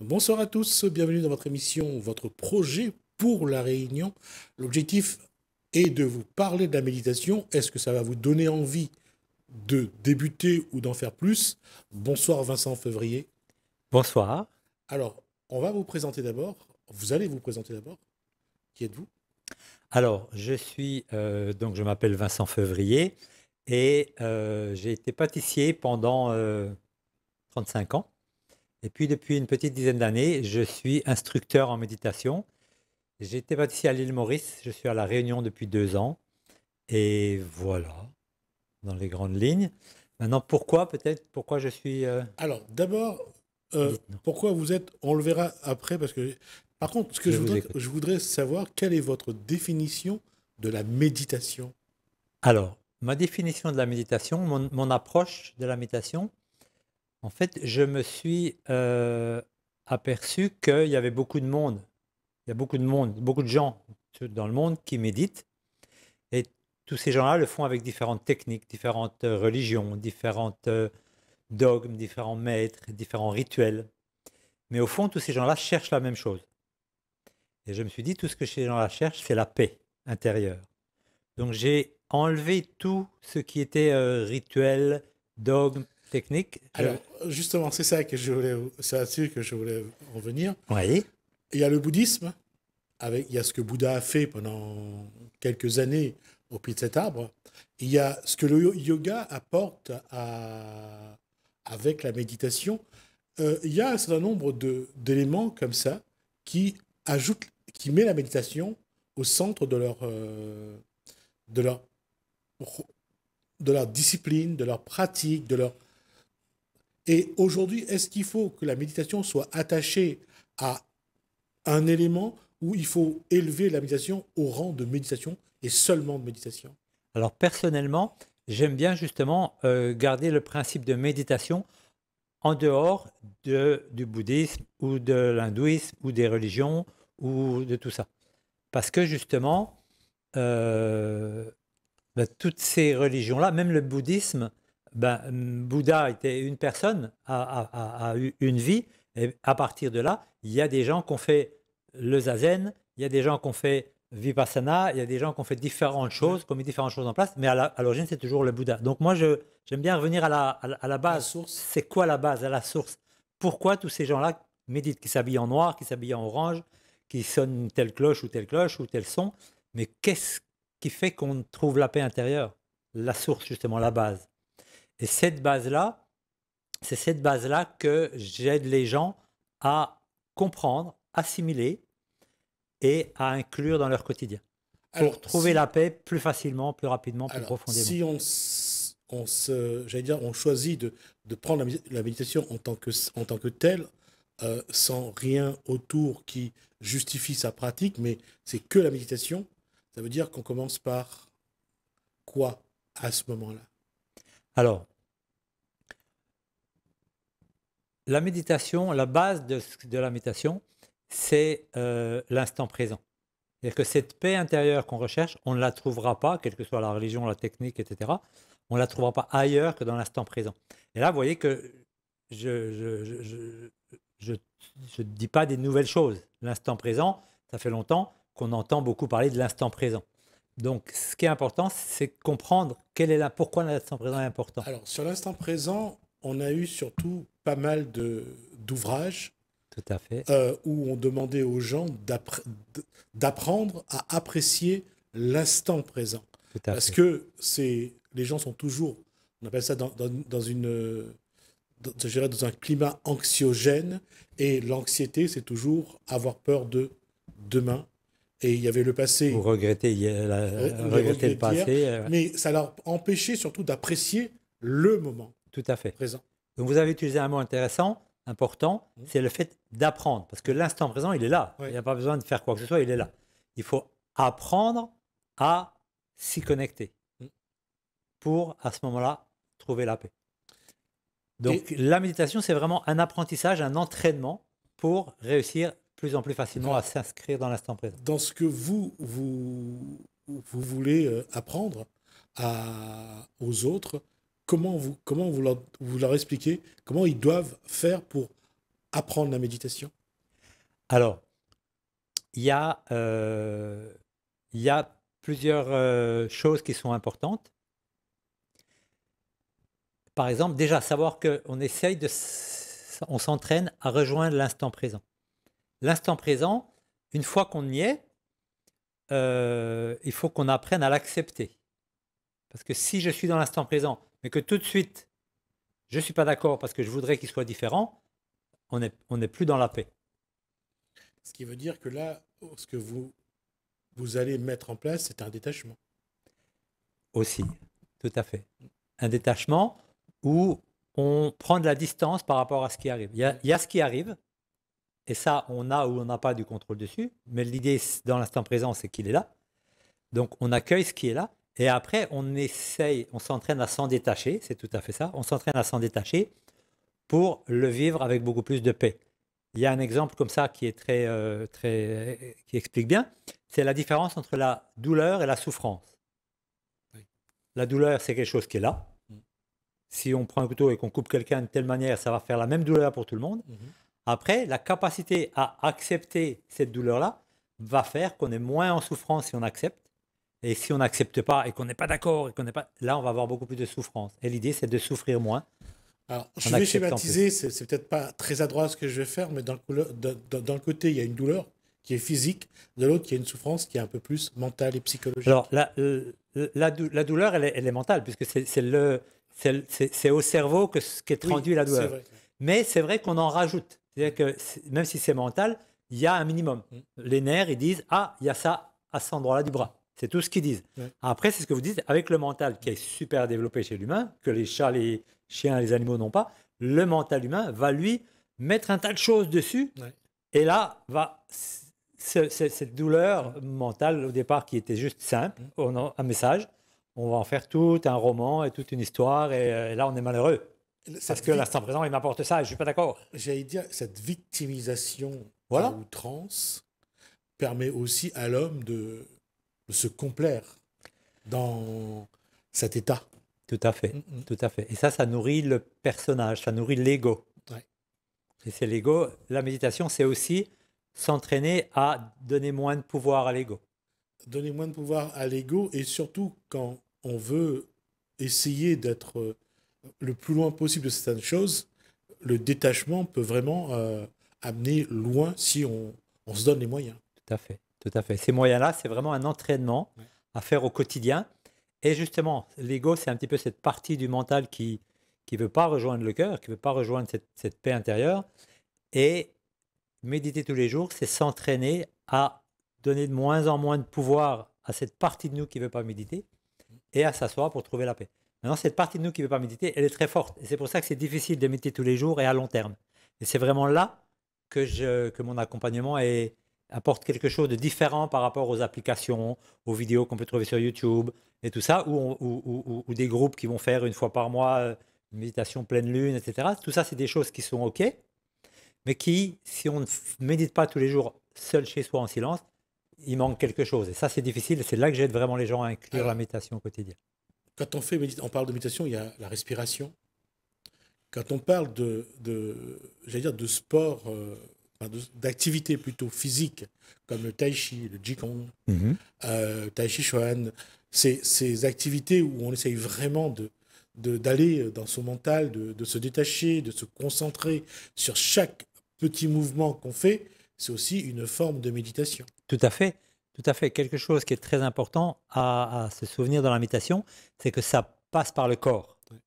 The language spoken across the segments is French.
Bonsoir à tous, bienvenue dans votre émission, votre projet pour la Réunion. L'objectif est de vous parler de la méditation. Est-ce que ça va vous donner envie de débuter ou d'en faire plus? Bonsoir Vincent Février. Bonsoir. Alors, on va vous présenter d'abord, vous allez vous présenter d'abord. Qui êtes-vous? Alors, je m'appelle Vincent Février et j'ai été pâtissier pendant 35 ans. Et puis, depuis une petite dizaine d'années, je suis instructeur en méditation. J'ai été pâtissier à l'île Maurice, je suis à La Réunion depuis 2 ans. Et voilà, dans les grandes lignes. Maintenant, pourquoi je suis... Alors, d'abord, dites-nous, pourquoi vous êtes, on le verra après, parce que, par contre, ce que je vous écoute. je voudrais savoir, quelle est votre définition de la méditation? Alors, ma définition de la méditation, mon approche de la méditation, en fait, je me suis, aperçu qu'il y avait beaucoup de monde. Il y a beaucoup de monde, beaucoup de gens dans le monde qui méditent et tous ces gens-là le font avec différentes techniques, différentes, religions, différentes, dogmes, différents maîtres, différents rituels. Mais au fond, tous ces gens-là cherchent la même chose et je me suis dit: «Tout ce que ces gens-là cherchent, c'est la paix intérieure». Donc j'ai enlevé tout ce qui était, rituel, dogme, technique. Alors, justement, c'est ça que je voulais, c'est là-dessus que je voulais en venir. Oui, Il y a le bouddhisme, avec, il y a ce que Bouddha a fait pendant quelques années au pied de cet arbre. Il y a ce que le yoga apporte avec la méditation. Il y a un certain nombre d'éléments comme ça qui ajoutent, qui met la méditation au centre de leur, de leur discipline, de leur pratique, de leur... Et aujourd'hui, est-ce qu'il faut que la méditation soit attachée à un élément où il faut élever la méditation au rang de méditation et seulement de méditation? alors personnellement, j'aime bien justement, garder le principe de méditation en dehors du bouddhisme ou de l'hindouisme ou des religions ou de tout ça. Parce que justement, heu, toutes ces religions-là, même le bouddhisme, Bouddha était une personne, a eu une vie et à partir de là, il y a des gens qui ont fait le zazen, il y a des gens qui ont fait vipassana, il y a des gens qui ont fait différentes Ouais. choses, qui ont mis différentes choses en place, mais à l'origine, c'est toujours le Bouddha. Donc moi, j'aime bien revenir à la La base. source. C'est quoi la base, à la source? Pourquoi tous ces gens-là méditent, qui s'habillent en noir, qui s'habillent en orange, qui sonnent telle cloche ou tel son, mais qu'est-ce qui fait qu'on trouve la paix intérieure? La source justement, la base. Et cette base-là, c'est cette base-là que j'aide les gens à comprendre, assimiler et à inclure dans leur quotidien, Alors, pour trouver si, la paix plus facilement, plus rapidement, plus alors, profondément. si j'allais dire, on choisit de prendre la méditation en tant que telle, sans rien autour qui justifie sa pratique, mais c'est que la méditation, ça veut dire qu'on commence par quoi à ce moment-là? Alors, la méditation, la base de la méditation, c'est l'instant présent. C'est-à-dire que cette paix intérieure qu'on recherche, on ne la trouvera pas, quelle que soit la religion, la technique, etc. On ne la trouvera pas ailleurs que dans l'instant présent. Et là, vous voyez que je ne dis pas des nouvelles choses. L'instant présent, ça fait longtemps qu'on entend beaucoup parler de l'instant présent. Donc, ce qui est important, c'est comprendre pourquoi l'instant présent est important. Alors, sur l'instant présent, on a eu surtout pas mal d'ouvrages Tout à fait, où on demandait aux gens d'apprendre à apprécier l'instant présent. tout à Parce fait. que les gens sont toujours, on appelle ça je dirais dans un climat anxiogène, et l'anxiété, c'est toujours avoir peur de demain. Et il y avait le Vous passé, regrettez, les regrettez regrets le d'hier, passé, mais ça leur empêchait surtout d'apprécier le moment tout à fait. présent. Donc vous avez utilisé un mot intéressant, important, c'est le fait d'apprendre. Parce que l'instant présent, il est là. Il Ouais. n'y a pas besoin de faire quoi que ce soit, il est là. Il faut apprendre à s'y connecter pour, à ce moment-là, trouver la paix. Et Donc la méditation, c'est vraiment un apprentissage, un entraînement pour réussir plus en plus facilement à alors, s'inscrire dans l'instant présent. dans ce que vous voulez apprendre aux autres, comment vous leur expliquez comment ils doivent faire pour apprendre la méditation? Alors, il y a, euh, il y a plusieurs choses qui sont importantes. Par exemple, déjà savoir qu'on essaye on s'entraîne à rejoindre l'instant présent. L'instant présent, une fois qu'on y est, il faut qu'on apprenne à l'accepter. Parce que si je suis dans l'instant présent, mais que tout de suite, je ne suis pas d'accord parce que je voudrais qu'il soit différent, on n'est plus dans la paix. Ce qui veut dire que là, ce que vous allez mettre en place, c'est un détachement. Aussi, tout à fait. Un détachement où on prend de la distance par rapport à ce qui arrive. Il y a ce qui arrive, et ça, on a ou on n'a pas du contrôle dessus, mais l'idée dans l'instant présent, c'est qu'il est là. Donc on accueille ce qui est là, et après on s'entraîne à s'en détacher, c'est tout à fait ça, on s'entraîne à s'en détacher pour le vivre avec beaucoup plus de paix. Il y a un exemple comme ça qui est qui explique bien, c'est la différence entre la douleur et la souffrance. Oui. La douleur, c'est quelque chose qui est là. Si on prend un couteau et qu'on coupe quelqu'un de telle manière, ça va faire la même douleur pour tout le monde. Après, la capacité à accepter cette douleur-là va faire qu'on est moins en souffrance si on accepte. Et si on n'accepte pas et qu'on n'est pas d'accord, là, on va avoir beaucoup plus de souffrance. Et l'idée, c'est de souffrir moins Alors, je en vais acceptant plus. schématiser, c'est peut-être pas très adroit ce que je vais faire, mais dans le côté, il y a une douleur qui est physique, de l'autre, il y a une souffrance qui est un peu plus mentale et psychologique. Alors, la douleur, elle est mentale, puisque c'est au cerveau qu'est Oui, traduit la c'est douleur. vrai. Mais c'est vrai qu'on en rajoute. C'est-à-dire que même si c'est mental, il y a un minimum. Les nerfs, ils disent, ah, il y a ça à cet endroit-là du bras. C'est tout ce qu'ils disent. Ouais. Après, c'est ce que vous dites, avec le mental qui est super développé chez l'humain, que les chats, les chiens, les animaux n'ont pas, le mental humain va lui mettre un tas de choses dessus. Ouais. Et là, cette douleur mentale au départ qui était juste simple, on a un message, on va en faire tout un roman et toute une histoire, et là on est malheureux. Parce que l'instant présent, il m'apporte ça et je ne suis pas d'accord. J'allais dire, cette victimisation à Voilà. outrance permet aussi à l'homme de se complaire dans cet état. Tout à fait, tout à fait. Et ça nourrit le personnage, ça nourrit l'ego. Ouais. Et c'est l'ego. La méditation, c'est aussi s'entraîner à donner moins de pouvoir à l'ego. Donner moins de pouvoir à l'ego et surtout quand on veut essayer d'être le plus loin possible de certaines choses, le détachement peut vraiment amener loin si on se donne les moyens. Tout à fait, tout à fait. Ces moyens-là, c'est vraiment un entraînement à faire au quotidien. Et justement, l'ego, c'est un petit peu cette partie du mental qui ne veut pas rejoindre le cœur, qui ne veut pas rejoindre cette paix intérieure. Et méditer tous les jours, c'est s'entraîner à donner de moins en moins de pouvoir à cette partie de nous qui ne veut pas méditer et à s'asseoir pour trouver la paix. Maintenant, cette partie de nous qui ne veut pas méditer, elle est très forte. Et c'est pour ça que c'est difficile de méditer tous les jours et à long terme. Et c'est vraiment là que mon accompagnement apporte quelque chose de différent par rapport aux applications, aux vidéos qu'on peut trouver sur YouTube et tout ça, ou des groupes qui vont faire une fois par mois une méditation pleine lune, etc. Tout ça, c'est des choses qui sont OK, mais qui, si on ne médite pas tous les jours seul chez soi en silence, il manque quelque chose. Et ça, c'est difficile. C'est là que j'aide vraiment les gens à inclure la méditation au quotidien. Quand on parle de méditation, il y a la respiration. Quand on parle j'allais dire de sport, d'activité plutôt physique, comme le tai chi, le qigong, tai chi chuan, ces activités où on essaye vraiment d'aller dans son mental, de se détacher, de se concentrer sur chaque petit mouvement qu'on fait, c'est aussi une forme de méditation. Tout à fait. Tout à fait. Quelque chose qui est très important à se souvenir dans la méditation, c'est que ça passe par le corps. Ouais.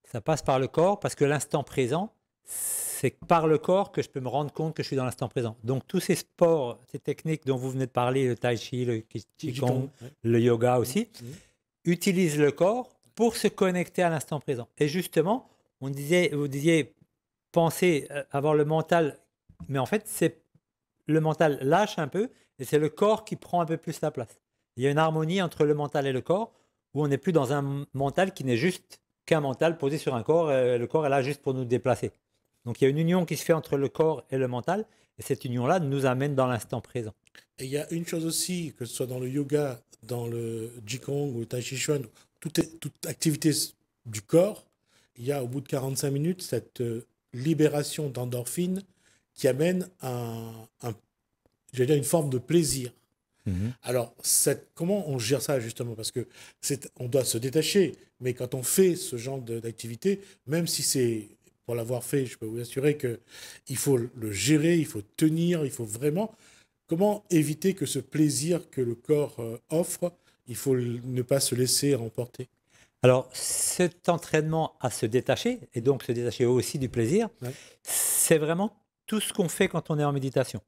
Ça passe par le corps parce que l'instant présent, c'est par le corps que je peux me rendre compte que je suis dans l'instant présent. Donc tous ces sports, ces techniques dont vous venez de parler, le tai chi, le qigong, le yoga aussi, utilisent le corps pour se connecter à l'instant présent. Et justement, vous disiez penser, avoir le mental, mais en fait, c'est le mental lâche un peu et c'est le corps qui prend un peu plus la place. Il y a une harmonie entre le mental et le corps où on n'est plus dans un mental qui n'est juste qu'un mental posé sur un corps et le corps est là juste pour nous déplacer. Donc il y a une union qui se fait entre le corps et le mental et cette union-là nous amène dans l'instant présent. Et il y a une chose aussi, que ce soit dans le yoga, dans le Qigong ou le Tai Chi Chuan, toute activité du corps, il y a au bout de 45 minutes cette libération d'endorphines qui amène j'allais dire une forme de plaisir. Mhm. Alors, comment on gère ça justement? Parce que on doit se détacher, mais quand on fait ce genre d'activité, même si c'est pour l'avoir fait, je peux vous assurer que il faut le gérer, il faut tenir, il faut vraiment. Comment éviter que ce plaisir que le corps offre, il faut ne pas se laisser emporter? Alors, cet entraînement à se détacher, et donc se détacher aussi du plaisir, Ouais. c'est vraiment tout ce qu'on fait quand on est en méditation.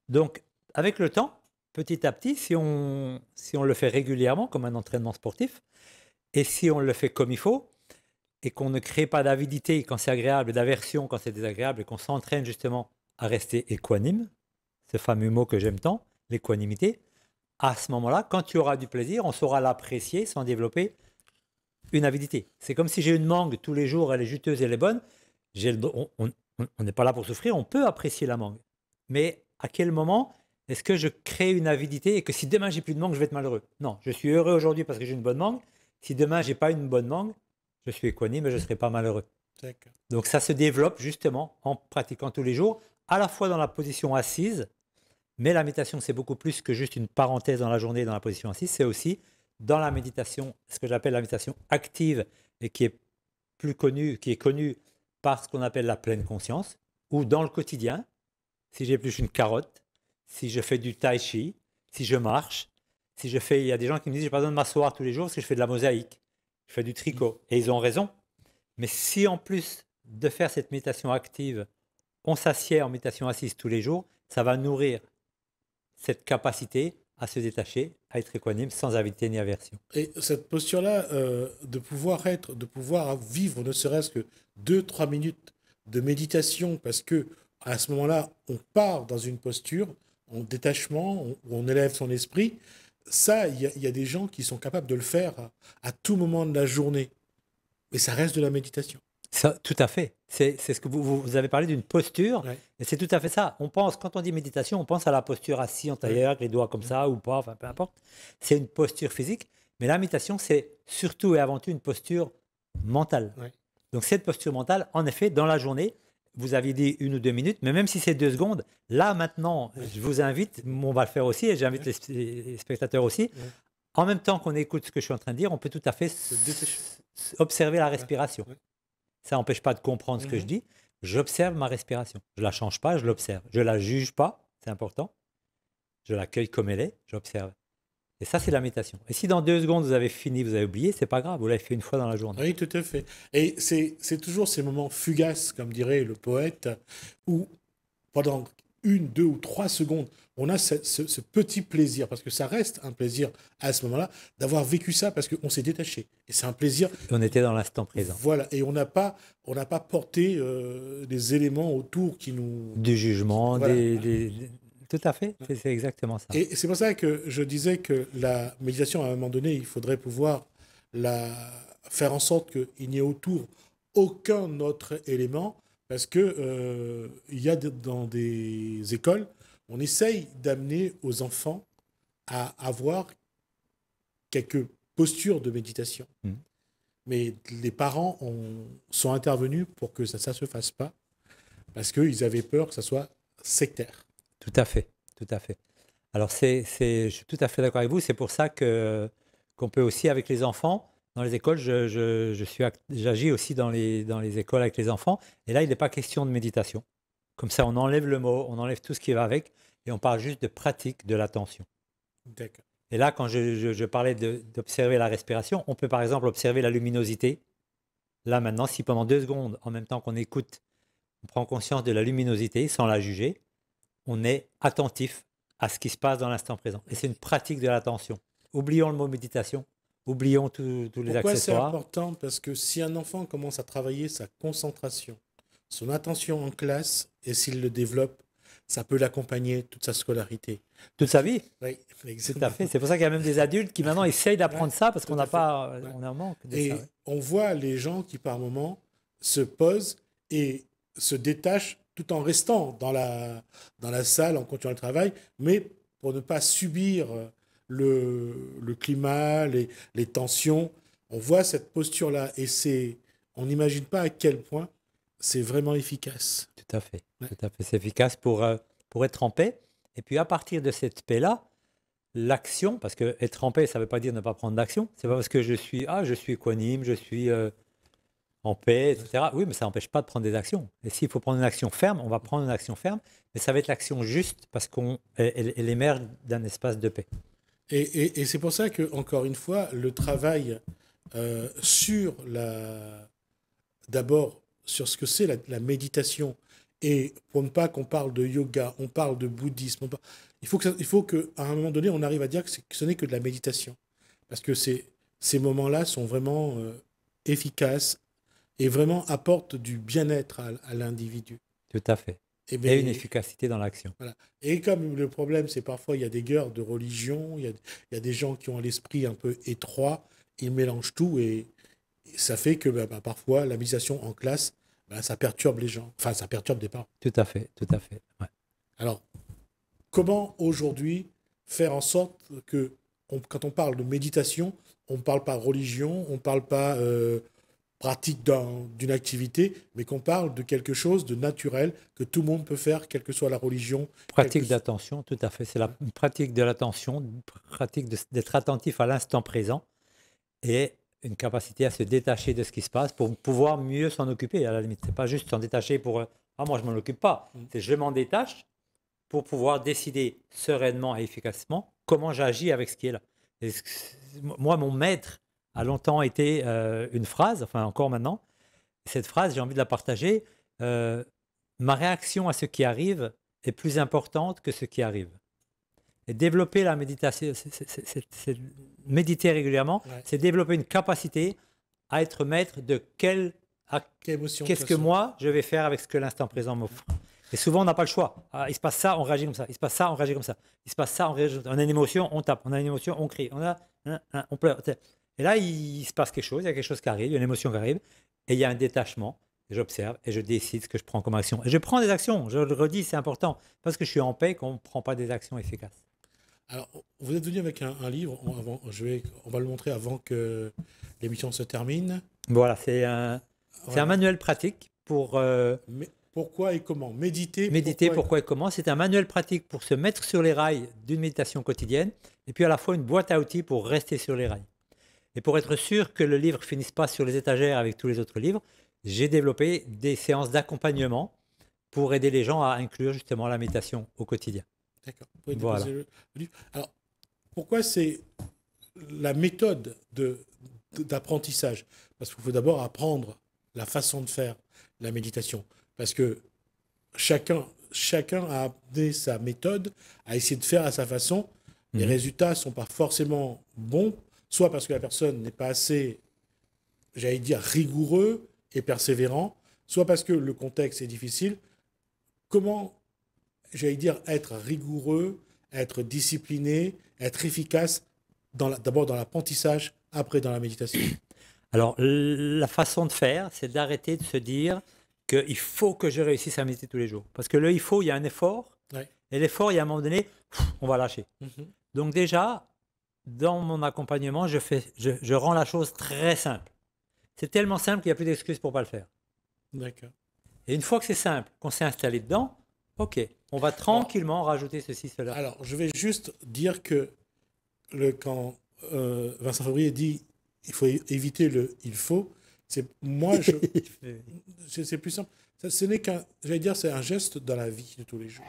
Donc, avec le temps, petit à petit, si on le fait régulièrement, comme un entraînement sportif, et si on le fait comme il faut, et qu'on ne crée pas d'avidité quand c'est agréable, et d'aversion quand c'est désagréable, et qu'on s'entraîne justement à rester équanime, ce fameux mot que j'aime tant, l'équanimité, à ce moment-là, quand tu auras du plaisir, on saura l'apprécier sans développer une avidité. C'est comme si j'ai une mangue tous les jours, elle est juteuse, elle est bonne. On n'est pas là pour souffrir, on peut apprécier la mangue. Mais à quel moment est-ce que je crée une avidité et que si demain j'ai plus de mangue, je vais être malheureux? Non, je suis heureux aujourd'hui parce que j'ai une bonne mangue. Si demain j'ai pas une bonne mangue, je suis équanime et je ne serai pas malheureux. D'accord. Donc ça se développe justement en pratiquant tous les jours, à la fois dans la position assise, mais la méditation c'est beaucoup plus que juste une parenthèse dans la journée dans la position assise, c'est aussi dans la méditation, ce que j'appelle la méditation active et qui est qui est connue par ce qu'on appelle la pleine conscience, ou dans le quotidien, si j'épluche une carotte, si je fais du tai chi, si je marche, si je fais, il y a des gens qui me disent j'ai pas besoin de m'asseoir tous les jours parce que je fais de la mosaïque, je fais du tricot, et ils ont raison. Mais si en plus de faire cette méditation active, on s'assied en méditation assise tous les jours, ça va nourrir cette capacité à se détacher, à être équanime sans avidité ni aversion. Et cette posture-là, de pouvoir vivre ne serait-ce que 2, 3 minutes de méditation, parce que à ce moment-là, on part dans une posture, en détachement, où on élève son esprit. Ça, il y a des gens qui sont capables de le faire à tout moment de la journée. Mais ça reste de la méditation. Ça, tout à fait. C'est ce que vous avez parlé d'une posture, Ouais, et c'est tout à fait ça. On pense, quand on dit méditation, on pense à la posture assis en ouais, tailleur, avec les doigts comme ouais. ça ou pas, enfin peu importe. C'est une posture physique, mais la méditation, c'est surtout et avant tout une posture mentale. Ouais. Donc cette posture mentale, en effet, dans la journée, vous aviez dit 1 ou 2 minutes, mais même si c'est 2 secondes, là maintenant, Ouais, je vous invite, on va le faire aussi, et j'invite ouais, les spectateurs aussi, ouais. en même temps qu'on écoute ce que je suis en train de dire, on peut tout à fait Se détacher. observer la Ouais, respiration. ouais. Ça n'empêche pas de comprendre ce que je Mhm. dis. J'observe ma respiration. Je ne la change pas, je l'observe. Je ne la juge pas, c'est important. Je l'accueille comme elle est, j'observe. Et ça, c'est la méditation. Et si dans 2 secondes, vous avez fini, vous avez oublié, c'est pas grave, vous l'avez fait une fois dans la journée. Oui, tout à fait. Et c'est toujours ces moments fugaces, comme dirait le poète, où pendant 1, 2 ou 3 secondes, on a ce petit plaisir, parce que ça reste un plaisir à ce moment-là, d'avoir vécu ça parce qu'on s'est détaché. Et c'est un plaisir, On était dans l'instant présent. voilà. Et on n'a pas porté des éléments autour qui nous. Du jugement, Voilà. tout à fait, c'est exactement ça. Et c'est pour ça que je disais que la méditation, à un moment donné, il faudrait pouvoir la faire en sorte qu'il n'y ait autour aucun autre élément, parce que il y a dans des écoles, on essaye d'amener aux enfants à avoir quelques postures de méditation. Mm. Mais les parents sont intervenus pour que ça ne se fasse pas, parce qu'ils avaient peur que ça soit sectaire. Tout à fait, tout à fait. Alors, je suis tout à fait d'accord avec vous. C'est pour ça qu'on peut aussi, avec les enfants, dans les écoles, j'agis aussi dans les écoles avec les enfants. Et là, il n'est pas question de méditation. Comme ça, on enlève le mot, on enlève tout ce qui va avec, et on parle juste de pratique de l'attention. D'accord. Et là, quand je parlais d'observer la respiration, on peut par exemple observer la luminosité. Là, maintenant, si pendant 2 secondes, en même temps qu'on écoute, on prend conscience de la luminosité sans la juger, on est attentif à ce qui se passe dans l'instant présent. Et c'est une pratique de l'attention. Oublions le mot méditation, oublions tous les Pourquoi c'est accessoires. important? Parce que si un enfant commence à travailler sa concentration, son attention en classe, et s'il le développe, ça peut l'accompagner toute sa scolarité. Toute sa vie, Oui, tout à exactement. fait. C'est pour ça qu'il y a même des adultes qui maintenant essayent Ouais, d'apprendre ça parce tout qu'on à n'a fait. pas, Ouais. on est en manque de ça. Et Ouais. on voit les gens qui, par moment, se posent et se détachent tout en restant dans la salle, en continuant le travail, mais pour ne pas subir le climat, les tensions. On voit cette posture-là et on n'imagine pas à quel point c'est vraiment efficace. Tout à fait. Ouais. Tout à fait. C'est efficace pour être en paix. Et puis à partir de cette paix-là, l'action, parce que être en paix, ça ne veut pas dire ne pas prendre d'action. C'est pas parce que je suis équanime, je suis en paix, etc. Oui, mais ça n'empêche pas de prendre des actions. Et s'il faut prendre une action ferme, on va prendre une action ferme, mais ça va être l'action juste parce elle émerge d'un espace de paix. Et c'est pour ça que, encore une fois, le travail sur d'abord sur ce que c'est la méditation, et pour ne pas qu'on parle de yoga, on parle de bouddhisme, il faut qu'à un moment donné, on arrive à dire que ce n'est que de la méditation. Parce que ces moments-là sont vraiment efficaces et vraiment apportent du bien-être à l'individu. Tout à fait. Et, Et une ben, efficacité dans l'action. voilà. Et comme le problème, c'est parfois il y a des guerres de religion, il y a des gens qui ont l'esprit un peu étroit, ils mélangent tout et ça fait que parfois la méditation en classe, ça perturbe les gens. Enfin, ça perturbe des parents. Tout à fait, tout à fait. Ouais. Alors, comment aujourd'hui faire en sorte que, quand on parle de méditation, on ne parle pas religion, on ne parle pas pratique d'une activité, mais qu'on parle de quelque chose de naturel que tout le monde peut faire, quelle que soit la religion. Pratique d'attention, tout à fait. C'est la pratique de l'attention, pratique d'être attentif à l'instant présent et une capacité à se détacher de ce qui se passe pour pouvoir mieux s'en occuper. À la limite, c'est pas juste s'en détacher pour ah moi je m'en occupe pas. C'est je m'en détache pour pouvoir décider sereinement et efficacement comment j'agis avec ce qui est là. Moi, mon maître a longtemps été une phrase, enfin encore maintenant. Cette phrase, j'ai envie de la partager. Ma réaction à ce qui arrive est plus importante que ce qui arrive. Et développer la méditation, c'est méditer régulièrement, c'est développer une capacité à être maître de qu'est-ce que moi je vais faire avec ce que l'instant présent m'offre. Et souvent, on n'a pas le choix. Il se passe ça, on réagit comme ça. Il se passe ça, on réagit comme ça. Il se passe ça, on réagit comme ça. On a une émotion, on tape. On a une émotion, on crie. On pleure. Et là, il se passe quelque chose, il y a quelque chose qui arrive, il y a une émotion qui arrive, et il y a un détachement. J'observe et je décide ce que je prends comme action. Et je prends des actions, je le redis, c'est important, parce que je suis en paix qu'on ne prend pas des actions efficaces. Alors, vous êtes venu avec un livre, on va le montrer avant que l'émission se termine. Voilà, c'est un manuel pratique pour... Mais pourquoi et comment méditer, pourquoi et comment. C'est un manuel pratique pour se mettre sur les rails d'une méditation quotidienne, et puis à la fois une boîte à outils pour rester sur les rails. Et pour être sûr que le livre ne finisse pas sur les étagères avec tous les autres livres, j'ai développé des séances d'accompagnement pour aider les gens à inclure justement la méditation au quotidien. D'accord. Voilà. Alors, pourquoi c'est la méthode d'apprentissage? Parce qu'il faut d'abord apprendre la façon de faire la méditation. Parce que chacun a amené sa méthode, a essayé de faire à sa façon. Les résultats ne sont pas forcément bons, soit parce que la personne n'est pas assez, j'allais dire, rigoureux et persévérant, soit parce que le contexte est difficile. Comment, j'allais dire, être rigoureux, être discipliné, être efficace, d'abord dans l'apprentissage, après dans la méditation? Alors, la façon de faire, c'est d'arrêter de se dire qu'il faut que je réussisse à méditer tous les jours. Parce que il faut, il y a un effort. Ouais. Et l'effort, il y a un moment donné, on va lâcher. Donc déjà, dans mon accompagnement, je rends la chose très simple. C'est tellement simple qu'il n'y a plus d'excuses pour ne pas le faire. D'accord. Et une fois que c'est simple, qu'on s'est installé dedans, ok, on va tranquillement rajouter ceci, cela. Alors, je vais juste dire que quand Vincent Fabry dit il faut éviter il faut, c'est c'est plus simple. Ce n'est j'allais dire, c'est un geste dans la vie de tous les jours.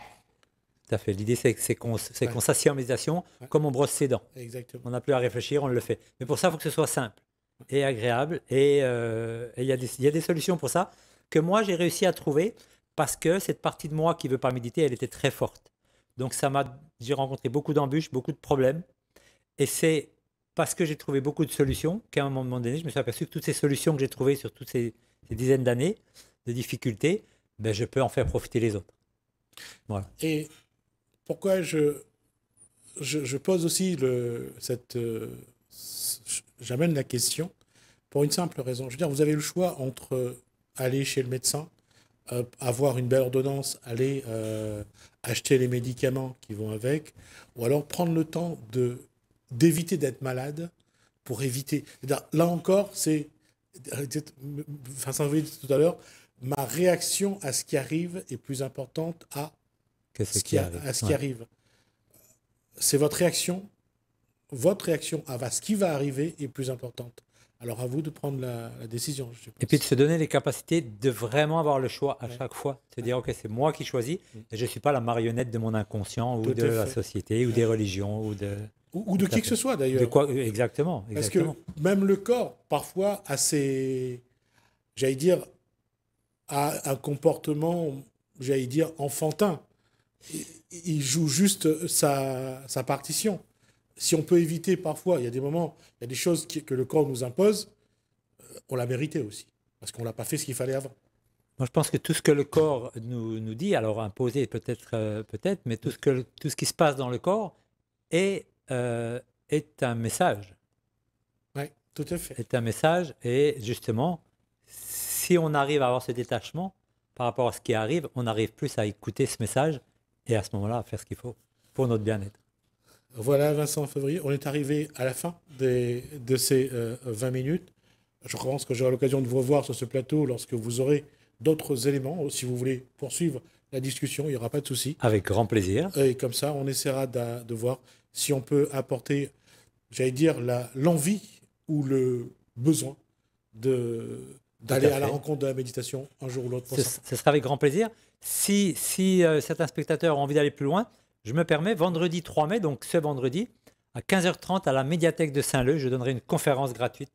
Tout à fait. L'idée, c'est qu'on s'assied en méditation comme on brosse ses dents. Exactement. On n'a plus à réfléchir, on le fait. Mais pour ça, il faut que ce soit simple et agréable. Et il y a des solutions pour ça que moi, j'ai réussi à trouver parce que cette partie de moi qui ne veut pas méditer, elle était très forte. Donc, j'ai rencontré beaucoup d'embûches, beaucoup de problèmes. Et c'est parce que j'ai trouvé beaucoup de solutions qu'à un moment donné, je me suis aperçu que toutes ces solutions que j'ai trouvées sur toutes ces dizaines d'années de difficultés, je peux en faire profiter les autres. Voilà. Et pourquoi je pose aussi j'amène la question pour une simple raison. Je veux dire, vous avez le choix entre aller chez le médecin, avoir une belle ordonnance, aller acheter les médicaments qui vont avec, ou alors prendre le temps d'éviter d'être malade pour éviter. Là encore, Vincent vous dit tout à l'heure, ma réaction à ce qui arrive est plus importante à Que ce qui arrive. à ce qui Ouais. arrive. C'est votre réaction à ce qui va arriver est plus importante. Alors à vous de prendre la décision, je Et puis de pense. se donner les capacités de vraiment avoir le choix à Ouais. chaque fois. Se dire, OK, c'est moi qui choisis Mm. et je ne suis pas la marionnette de mon inconscient ou Tout de à la fait. société ou des religions ou de Ou de Tout à qui que fait. ce soit de d'ailleurs. quoi. Exactement, Parce que exactement. même le corps, parfois, j'allais dire, a un comportement, j'allais dire, enfantin. Il joue juste sa partition. Si on peut éviter parfois, il y a des moments, il y a des choses que le corps nous impose, on l'a mérité aussi. Parce qu'on l'a pas fait ce qu'il fallait avant. Moi, je pense que tout ce que le corps nous dit, alors imposé peut-être, mais tout ce qui se passe dans le corps est un message. Oui, tout à fait. Est un message et justement, si on arrive à avoir ce détachement par rapport à ce qui arrive, on arrive plus à écouter ce message et à ce moment-là à faire ce qu'il faut pour notre bien-être. Voilà, Vincent Février, on est arrivé à la fin de ces 20 minutes. Je pense que j'aurai l'occasion de vous revoir sur ce plateau lorsque vous aurez d'autres éléments. Si vous voulez poursuivre la discussion, il n'y aura pas de souci. Avec grand plaisir. Et comme ça, on essaiera de voir si on peut apporter, j'allais dire, l'envie ou le besoin d'aller à la fait. rencontre de la méditation un jour ou l'autre. Ce sera avec grand plaisir. Si certains spectateurs ont envie d'aller plus loin, je me permets, vendredi 3 mai, donc ce vendredi, à 15h30 à la médiathèque de Saint-Leu, je donnerai une conférence gratuite.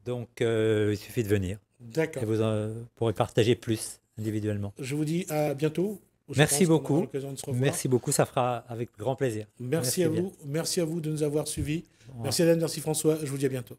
Donc il suffit de venir D'accord. et vous pourrez partager plus individuellement. Je vous dis à bientôt. Je Merci pense qu'on aura beaucoup. l'occasion de se revoir. Merci beaucoup, ça fera avec grand plaisir. Merci à bien. vous. Merci à vous de nous avoir suivis. Au revoir. Merci Hélène, merci François. Je vous dis à bientôt.